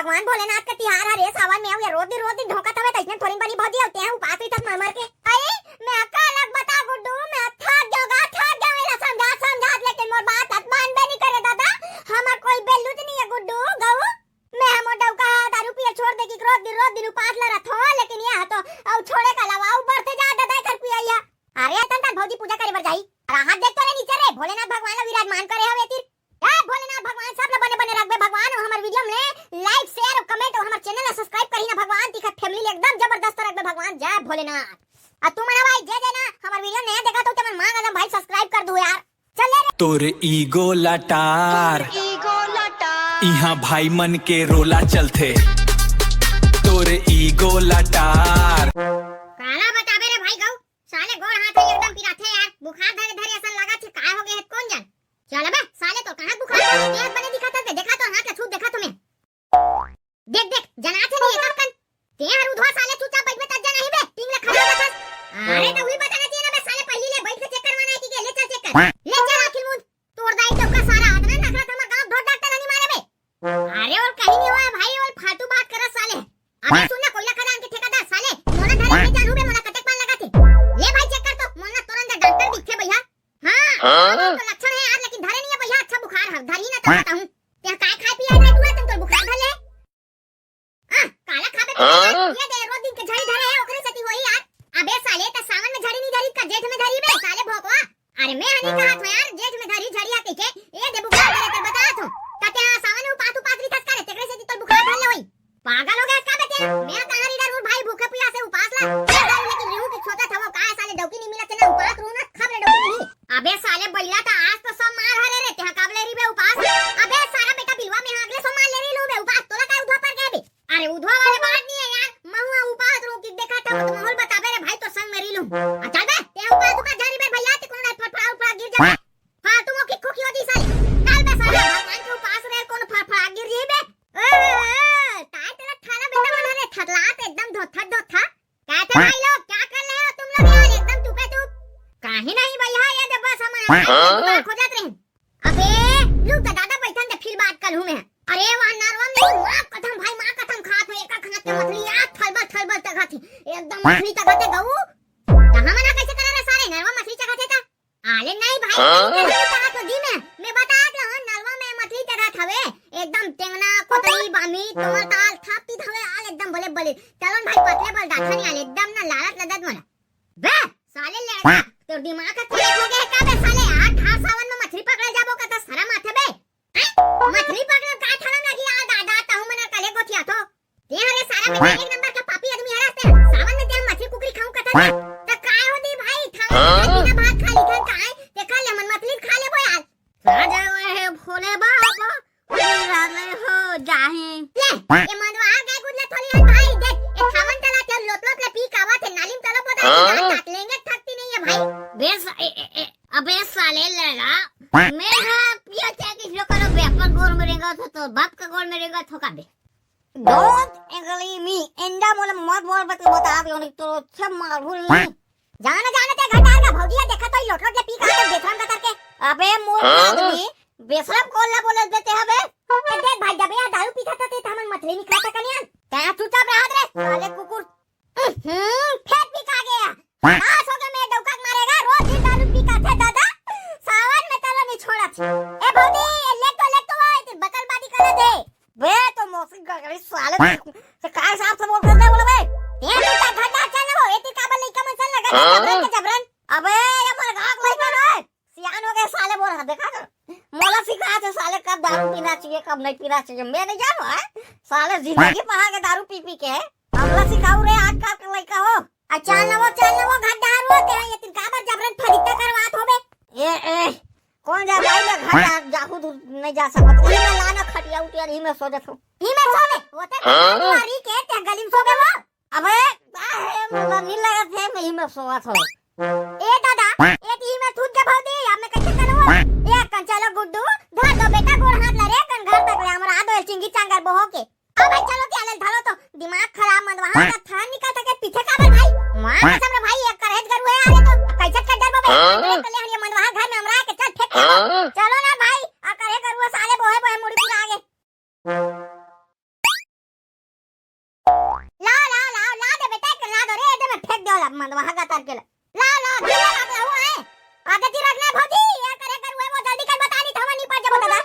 भगवान भोलेनाथ का तिहार हरे सावन में आवे रोज दिन ढोका तवे तइसने थोड़ी बनी भौजी होते हैं उपास ही तक मर के अरे मैं अक्का अलग बता गुड्डू मैं थक गया मेरा समझा लेकिन मोर बात हत मानबे नहीं करे दादा हमर कोई बेलू नहीं है गुड्डू गऊ मैं हम डौका दारू पिए छोड़ दे कि रोज दिन उपास ल रथो लेकिन ये तो औ छोड़े का अलावा ऊपर से जा दादा कर पिया अरे तन भौजी पूजा करे बर जाई राहत देख तोरे नीचे रे भोलेनाथ भगवान विराजमान करे हवे तीर भोलेनाथ भगवान सब बने बने रखबे भगवान और हमर वीडियो में लाइक शेयर और कमेंट और हमर चैनल ला सब्सक्राइब करी ना भगवान तिखा फैमिली एकदम जबरदस्त रखबे भगवान जय भोलेनाथ आ तू मना भाई जय ना हमर वीडियो नया देखा तो मन मांग आदम भाई सब्सक्राइब कर दो यार चल रे तोर ईगो लटार इहां भाई मन के रोला चलथे तोर ईगो लटार काला बताबे रे भाई गौ साले गोड़ हाथ एकदम पिराथे यार बुखार धरे ऐसा लगा थे काय हो गए है कौन जान चल बे साले तो कहां बुखार तेज बने दिखाता थे देखा तो हाथ का छूट देखा तुम्हें देख जना थे नहीं एक कन ते हर उधवा साले चुपचाप बैठ में तक जा नहीं बे टिंग ले खड़ा बता अरे तो वही बताना चाहिए ना बे साले पहली ले बैठ के चेक करवाना है कि ले चल चेक कर ले चल आखिर मुंह तोड़ दाई तो का सारा आदमी नखरा था गांव धोट डॉक्टर नहीं मारे बे अरे और कहीं नहीं हुआ भाई और फालतू बात कर साले अबे सुनना कोयला खदान के ठेकेदार साले मोला धरे में जानू बे मोला कटक पान लगा थे ले भाई चेक कर तो मोला तुरंत डॉक्टर दिखे भैया हां तो लक्षण है यार लेकिन धरे नहीं है भैया अच्छा बुखार है धरी ना तो बताऊं ते काय खाए पिया रे तू तुम तो बुखार धर ले काला खाबे ये दे रोज दिन के झड़ी धरे है ओकरे सती होई यार अबे साले त सावन में झड़ी नहीं धरी का जेठ में धरी बे साले भोकवा अरे मैं हनी कहा था यार जेठ में धरी झड़ी आके के ए दे बुखार धरे ते बता तो ताते सावन में उपास री थस करे तेरे सती तो बुखार धर ले होई पागल हो गया इसका बेटे मैं कहां रीडर हूं भाई भूखे पिया से उपास ला लेकिन रेहू की छोटा था वो का साले डौकी नहीं मिला चला उपास रू ना खब रे डौकी नहीं अबे साले बैला तो आज तो सब मार हरे रे ते काबले री बे उपास अबे सारा बेटा बिलवा में अगले सो मार ले री लो बे उपास तोला का उधवा पर गए बे अरे उधवा वाले बात नहीं है यार महुआ उपास रू की देखा था तो माहौल बताबे रे भाई तो संग मेरी लूं चल बे ते उपास का झाड़ी बे भैया ते कोन फड़फड़ा गिर जा हां तुम की खोखी होदी साली चल बे साला भगवान के उपास रे कोन फड़फड़ा गिर जी बे काय तेरा थाला बेटा बना रे थरलात एकदम धोथा कहते भाई लोग क्या कर रहे हो तुम लोग यार एकदम टूपे टूप काहे नहीं भैया ये दे बस हम खो जाते हैं अबे लोग तो दादा बैठन दे फिर बात कर हूं मैं अरे वहां नरवा में मां कसम भाई मां कसम खात हो एक खात के मछली आ थलबल तक खाती एकदम मछली तक खाते गऊ कहां मना कैसे करे रे सारे नरवा मछली तक खाते था आले नहीं भाई तक तो दी मैं बता दे नरवा में मछली तक खात हवे एकदम टेंगना कोतरी बामी तोर ताल थापती धवे आल एकदम बले चलो भाई पतले बल दाखा नहीं आले एकदम ना लालत लदत मला बे साले ले तो दिमाग का तेज हो गया का बे साले 8 सावन में मछली पकड़े जाबो का त सारा माथे बे मछली पकड़े का थला लगी आ दादा ताहू मना कले गोथिया तो ते हरे सारा में एक नंबर का पापी आदमी हराते सावन में ते मछली कुकरी खाऊ कथा त काय होदी भाई था बिना भात खा ली काय ते खा ले मन मछली खा ले बो यार राजा है भोले बाबा मेरा में हो जाहे ले ये मनवा गए गुदले थोली है भाई देख ये खावन तला ते लोट ले पी कावा थे नालिम तला पता काट लेंगे थकती नहीं है भाई बे अबे साले लगा मेरा पिया चाहे किसी लोग का व्यापार गोर मरेगा तो बाप का गोर मरेगा ठोका बे डोंट एंगली मी एंडा मोला मत बोल बता आप योनी तो सब मारूल जाना ते घटार का भौजिया देखा तो लोट ले पी का बेथरम का करके अबे मोर आदमी बेशरम कोल्ला बोले देते हबे देख भाई जब या दारू पीता था ते हमन मछली नहीं खाता कनिया क्या चुपचाप रह रे साले कुकुर फेंक भी खा गया आज हो गया मैं डौका मारेगा रोज ही दारू पी का थे दादा सावन में तला नहीं छोड़ा ए भौजी ले तो ते बकलबाजी करे थे बे तो मौसी गगरी साले से काय साहब से बोल कर दे बोले बे ये तो घटा चल हो एती काबल नहीं कम चल लगा जबरन अबे ये मर घाक लई कर रे सियान हो गए साले बोल रहा देखा कर मोला सिखा थे साले कब दारू पीना चाहिए कब नहीं पीना चाहिए मैं नहीं जानू है साले जिंदगी पहा के दारू पी के हमला सिखाऊ रे आज का लड़का हो चल ना वो घाट डार वो तेरा ये तीन काबर जबरन फरिता करवात होबे ए कौन जा भाई मैं घाट जाहू नहीं जा सकत ई में लाना खटिया उटिया ही में सो जाथू ही में सोवे वो ते मारी के ते गली में सोवे वो अबे मला नहीं लगा थे मैं ही में सोवा थो ए दादा ए ती में थूक के भौदी अब मैं कैसे करूं ए कन चलो गुड्डू धर दो बेटा गोड़ हाथ लरे कन घर तक ले हमरा आदो चिंगी चांगर बहो के अब चलो के आले धरो तो दिमाग खराब मत वहां का था निकल के पीछे का भाई मां कसम रे भाई एक करेज गरु है आले तो कैसे कर डर बे कले हरिया मन वहां घर में हमरा के चल फेंक चलो ना भाई आ करे गरु साले बोहे बोहे मुड़ी पूरा आगे मंदवा गतर के ला ला दिला रख ला हुआ है आदत ही रखना भौजी ये करे कर हुए वो जल्दी कर बता नी थवा नहीं पड़ जा बता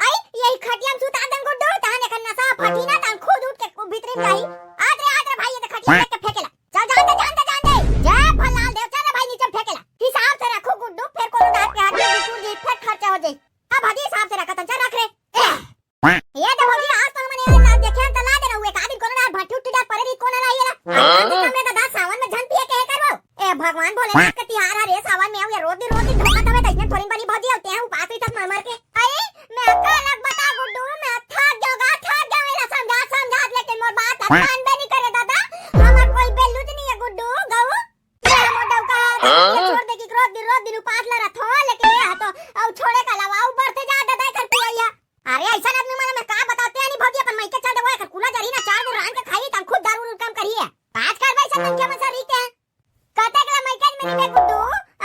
आई यही खटिया में सुता दन गुड्डू ताने का नसा फटी ना तान खुद उठ के भीतर में जाई आज रे भाई ये तो खटिया लेके फेंकेला चल जान दे जय भलाल देव चल भाई नीचे फेंकेला हिसाब से रखो गुड्डू फिर कोनो डांट के हाथ में बिटूर जी फिर खर्चा हो जाई अब भाजी हिसाब से रखा चल रख रे ये तो भौजी आज तो हमने ना देखे त ला दे रहुए का दिन कोनो डांट भट्टी उठी डांट परे री कोना लाइला हमने तो 10 सावन में झन पिए के करबो ए भगवान भोलेनाथ के तिहार हरे सावन में आवे रोज दिन ढोका तवे तइने थोड़ी बनी भौजी होते हैं उपास ही तक मर के आई मैं अक्का अलग बता गुड्डू मैं थक जाऊंगा समझा लेकिन मोर बात मान बे नहीं करे दादा हमर कोई बेलू नहीं है गुड्डू गऊ मेरा मोटा का छोड़ दे कि रोज दिन उपास ला रथो लेकिन ये तो अब छोड़े का लवा ऊपर से जा दादा कर पिया अरे ऐसा आदमी माने मैं का बताते हैं नहीं भौजी अपन माइके चल देवे कर कुला जरी ना 4 दिन रान के खाई तन खुद दारू काम करिए पांच कर भाई सब के मसा रीते कहते के माइके में नहीं गुड्डू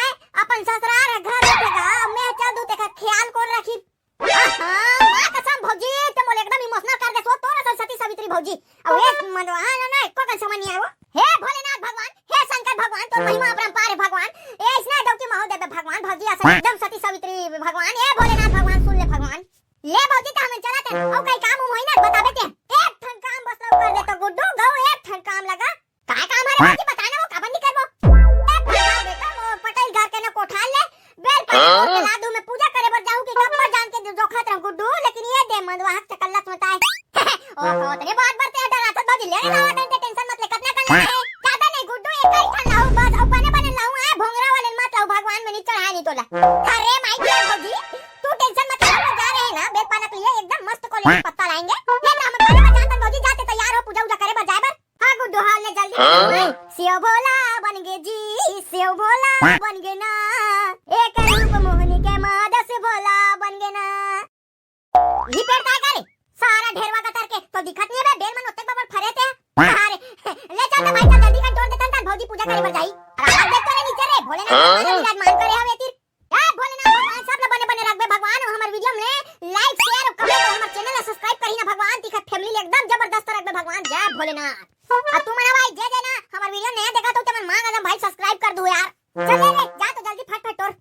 आए अपन ससुराल है घर रहेगा मैं चल दू ते का ख्याल को रखी हां मां कसम भौजी तुम बोले एकदम इमोशनल कर दे सो तोरा सती सावित्री भौजी अब एक मनवा ना एको का समझ नहीं आयो हे भोलेनाथ भगवान हे शंकर भगवान तो महिमा अपरंपार है भगवान ए इसना दौकी महोदय भगवान भौजी ऐसा एकदम सती सावित्री भगवान ए भोलेनाथ भगवान सुन ले भगवान ले भौजी तो हम चलाते और कई काम होई ना बता देते एक ठन काम बस लो कर दे तो गुड्डू गऊ एक ठन काम लगा काय काम है भौजी बताना वो काबन नहीं करबो एक ठन बेटा वो पटेल घर के ना कोठाल ले बेल पर के लादू में पूजा करे बर जाऊं कि गप्पर जान के जो खातर गुड्डू लेकिन ये दे मंदवा हक चकल्लत मत आए ओ कोतरे बात बरते डरा तो भौजी ले ना टेंशन टेंशन मत ले कितना करना है ज्यादा नहीं गुड्डू एक ही ठन लाऊं बस और बने लाऊं है भोंगरा वाले मत लाऊं भगवान में नहीं चढ़ाया नहीं तोला अरे माई के भौजी तू टेंशन मत ले जा रहे हैं ना बेल पाना के लिए एकदम मस्त क्वालिटी पत्ता लाएंगे ले ना हम खाने में जानते भौजी जाते तैयार हो पूजा करे बर जाए बर हां गुड्डू हां ले जल्दी सेव भोला बन गे जी सेव भोला बन गे ना एक रूप मोहनी के मादा से भोला बन गे ना ये पेड़ काय करे सारा ढेरवा का करके तो दिखत नहीं है बेल मन उत्ते बबर फरे थे अरे ले चल भाई चल जल्दी कर जोड़ दे तन भौजी पूजा करे बर जाई अरे आप देख करे नीचे रे भोलेनाथ विराज मान करे हवे तीर ए भोलेनाथ भगवान सब बने बने रखबे भगवान और हमर वीडियो में लाइक शेयर और कमेंट और हमर चैनल ला सब्सक्राइब करी ना भगवान तिखा फैमिली एकदम जबरदस्त रखबे भगवान जय भोलेनाथ अब तू मना भाई जे ना हमर वीडियो नया देखा तो तमन मांग आदम भाई सब्सक्राइब कर दो यार चल ले जा तो जल्दी फट तोड़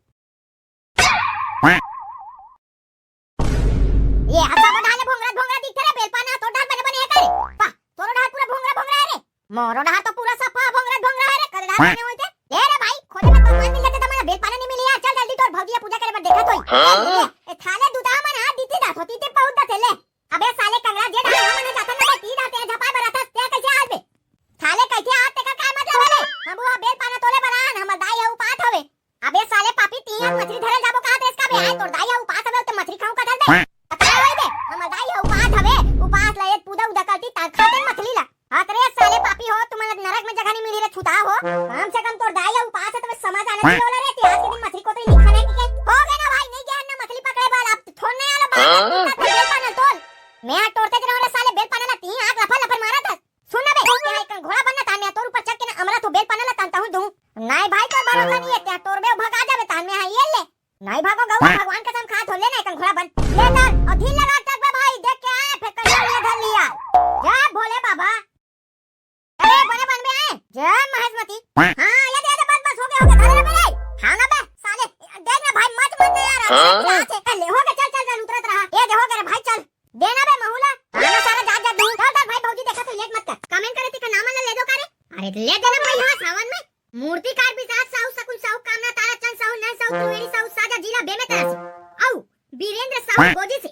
ये हसा बधाले भोंगरा दिख रे बेल पाना तो डाल बने बने करे वाह तोरो डाल पूरा भोंगरा है रे मोरो डाल तो पूरा सफा भोंगरा है रे कर डाल बने होते ए रे भाई खोले में भगवान मिल जाते त मला बेल पाना नहीं मिली यार चल जल्दी तोड़ भौजी पूजा करे बर देखा तोई ए थाले दूधा मन हाथ दीती दा होती ते पहुंच दा ले अबे साले कंगरा जे डाल मन जाता ना ती दाते झपा बरता ते कैसे आज बे थाले कैसे आते का काय मतलब है हम बुआ बेल पाना तोले बरान हम दाई है उपात हवे अबे साले पापी तीन मछली धरे जाबो कहां देश का बे है तोड़ दाई है उपात हवे तो मछली खाऊं का धर दे पता है बे हम दाई है उपात हवे उपास ले पूजा उदा करती ता खाते मछली ला हाथ रे साले पापी हो तुम्हारे नरक में जगह नहीं मिली रे छुता हो कम से कम तोड़ दाई है उपास है तो समझ आना चाहिए वाला रे इतिहास के दिन मछली को तो लिखा नहीं कि हो गए ना भाई नहीं गया ना मछली पकड़े बाल अब छोड़ने वाला बात बेल पाना तोल मैं हाथ तोड़ते ज रहो रे साले बेल पाना ला तीन आंख लफर मारा था सुन ना बे ये एक घोड़ा बनना था मैं तोर ऊपर चढ़ के ना अमरा तो बेल पाना ला तानता हूं दूं नहीं भाई तो भरोसा नहीं है त्या तोर बे भगा जावे तान में हां ये ले नहीं भागो गऊ भगवान कसम खा थोले ना एक घोड़ा बन ले तर अधीर लगा तक बे भाई देख के आए फेंक कर लिया धर लिया जय भोले बाबा अरे बने बन में आए जय महेशमती हां ये दे बस हो गया घर में रे हां ना बे साले देख ना भाई मत मरना यार से ले हो गया चल उतरत रहा ये दे हो गया भाई चल देना बे महुला हां सारा जा दूं चल भाई भौजी देखा तो लेट मत कर कमेंट करे ती का नाम ले दो करे अरे ले देना भाई हां सावन में मूर्तिकार पिशाच साहू सकुल साहू कामना तारा चंद साहू नर साहू त्रिवेणी साहू साजा जिला बेमे तरह से औ वीरेंद्र साहू गोजी से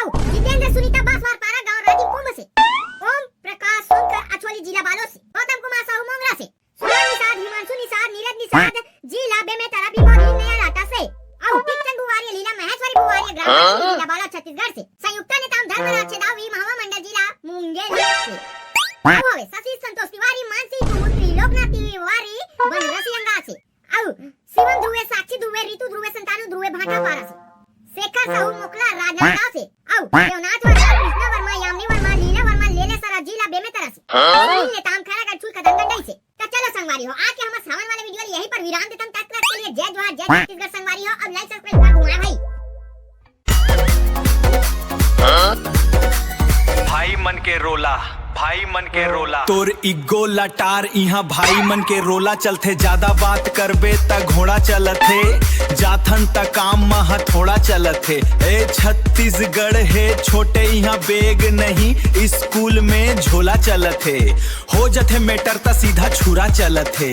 औ जितेंद्र सुनीता बासवार पारा गांव राजीव कुंभ से ओम प्रकाश सोनकर अछवाली जिला बालो से गौतम कुमार साहू मोंगरा से सुमन निषाद हिमांशु निषाद नीरज निषाद जिला बेमे तरह भीमोरी नया लाटा से औ टिकचंद बुवारी लीला महेश्वरी बुवारी ग्राम जिला बालो छत्तीसगढ़ से संयुक्त नेता धर्मराज छेदावी महामंडल जिला मुंगेर से होवे शशि संतोष तिवारी मानसी कुमुत्री लोकनाथ तिवारी बन रसियंगा से औ शिवम ध्रुवे साक्षी ध्रुवे ऋतु ध्रुवे संतानु ध्रुवे भाटा पारा से शेखर साहू मोकला राजनांदगांव से औ देवनाथ वर्मा कृष्णा वर्मा यामिनी वर्मा लीला वर्मा लेले सारा जिला बेमे तरह से ने ताम खरा का चुल कदंगंडई से तो चलो संगवारी हो आके हम सावन वाले वीडियो यहीं पर विराम देते हैं तक के लिए जय जोहार जय छत्तीसगढ़ संगवारी हो अब लाइक सब्सक्राइब कर दूंगा भाई भाई मन के रोला भाई मन के रोला तोर इगो लटार यहाँ भाई मन के रोला चलथे। ज्यादा बात करबे त घोड़ा चलथे, जाथन त काम में हथौड़ा चलथे। ए छत्तीसगढ़ है छोटे यहाँ बेग नहीं, स्कूल में झोला चलथे। हो जथे मेटर त सीधा छुरा चलथे।